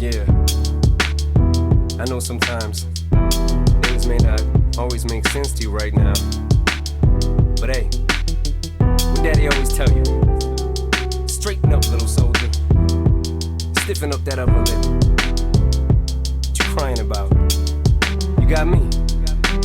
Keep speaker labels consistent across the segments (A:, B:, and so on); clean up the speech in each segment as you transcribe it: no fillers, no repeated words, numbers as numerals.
A: Yeah, I know sometimes things may not always make sense to you right now, but hey, what Daddy always tell you, straighten up, little soldier, stiffen up that upper lip. What you crying about? You got me.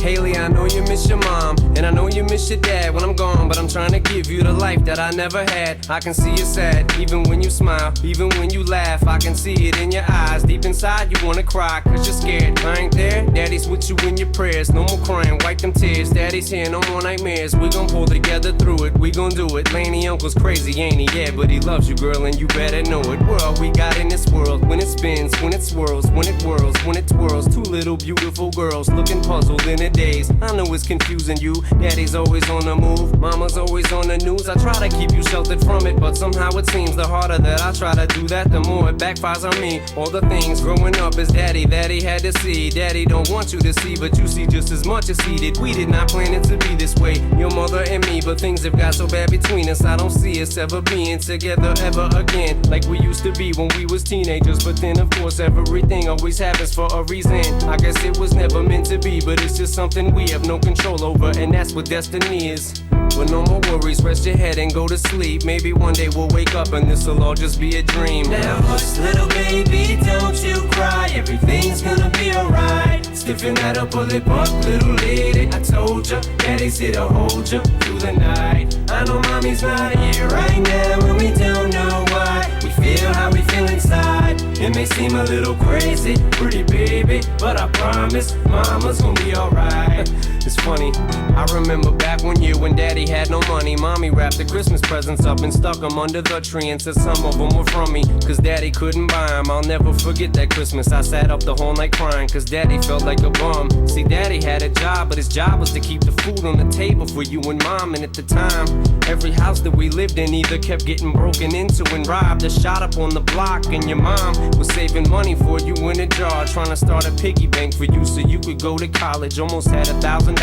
A: Haley, I know you miss your mom, and I know you miss your dad when I'm gone, but I'm trying to give you the life that I never had. I can see you sad, even when you smile, even when you laugh. I can see it in your eyes, deep inside you wanna cry, cause you're scared. I ain't there, Daddy's with you in your prayers. No more crying, wipe them tears. Daddy's here, no more nightmares. We gon' pull together through it, we gon' do it. Laney uncle's crazy, ain't he? Yeah, but he loves you, girl, and you better know it. We're all we got in this world, when it spins, when it swirls, when it whirls, when it twirls. Two little beautiful girls looking puzzled in a daze. I know it's confusing you. Daddy's always on the move, mama's always on the news. I try to keep you sheltered from it, but somehow it seems the harder that I try to do that, the more it backfires on me. All the things growing up as daddy that he had to see. Daddy don't want you to see, but you see just as much as he did. We did not plan it to be this way, your mother and me, but things have got so bad between us. I don't see us ever being together ever again, like we used to be when we was teenagers. But then of course everything always happens for a reason. I guess it was never meant to be, but it's just something we have no control over, and that's what destiny is. But no more worries, rest your head and go to sleep. Maybe one day we'll wake up and this'll all just be a dream.
B: Now hush, little baby, don't you cry. Everything's gonna be alright. Stiffen that upper lip up, little lady. I told ya, Daddy's here to hold ya through the night. I know mommy's not here right now, and we don't know why. We feel how we feel inside. It may seem a little crazy, pretty baby, but I promise mama's gonna be alright.
A: It's funny, I remember back one year when Daddy had no money. Mommy wrapped the Christmas presents up and stuck them under the tree and said some of them were from me, cause Daddy couldn't buy them. I'll never forget that Christmas. I sat up the whole night crying, cause Daddy felt like a bum. See, Daddy had a job, but his job was to keep the food on the table for you and Mom. And at the time, every house that we lived in either kept getting broken into and robbed or shot up on the block. And your mom was saving money for you in a jar, trying to start a piggy bank for you so you could go to college. Almost had $1,000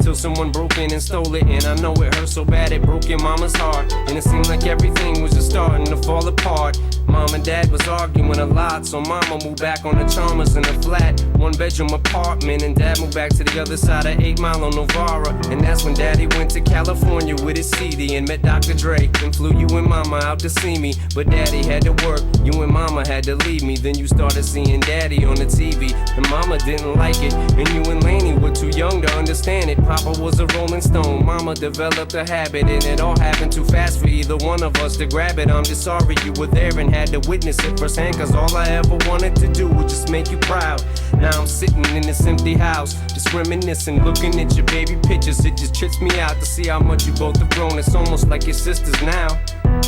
A: till someone broke in and stole it. And I know it hurt so bad it broke your mama's heart, and it seemed like everything was just starting to fall apart. Mom and Dad was arguing a lot, so Mama moved back on the Chalmers in a flat 1-bedroom apartment, and Dad moved back to the other side of 8 Mile on Novara. And that's when Daddy went to California with his CD and met Dr. Dre and flew you and Mama out to see me. But Daddy had to work, you and Mama had to leave me. Then you started seeing Daddy on the TV, and Mama didn't like it, and you and Laney were too young to understand it. Papa was a Rolling Stone, Mama developed a habit, and it all happened too fast for either one of us to grab it. I'm just sorry you were there and had to witness it firsthand, cause all I ever wanted to do was just make you proud. Now I'm sitting in this empty house, just reminiscing, looking at your baby pictures. It just trips me out to see how much you both have grown. It's almost like your sisters now.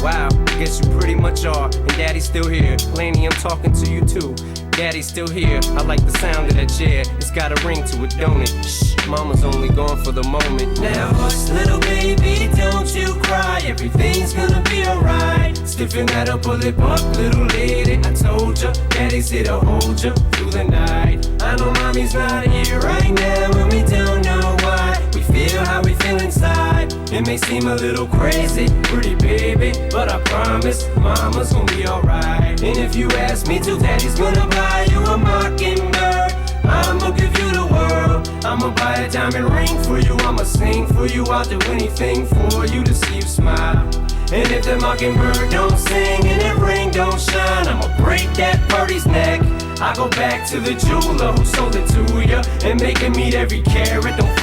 A: Wow, I guess you pretty much are, and Daddy's still here. Laney, I'm talking to you too. Daddy's still here, I like the sound of that chair. It's got a ring to it, don't it? Shh, Mama's only gone for the moment.
B: Now hush, little baby, don't you cry. Everything's gonna be alright. Stiffen that upper lip up, little lady. I told ya, Daddy's here to hold ya through the night. I know mommy's not here right now, and we don't know why. We feel how we feel inside. It may seem a little crazy, pretty baby, but I promise mama's gonna be alright. And if you ask me to, Daddy's gonna buy you a mockingbird. I'ma give you the world. I'ma buy a diamond ring for you. I'ma sing for you. I'll do anything for you to see you smile. And if the mockingbird don't sing and that ring don't shine, I'ma break that birdie's neck. I go back to the jeweler who sold it to ya and make him eat every carat. Don't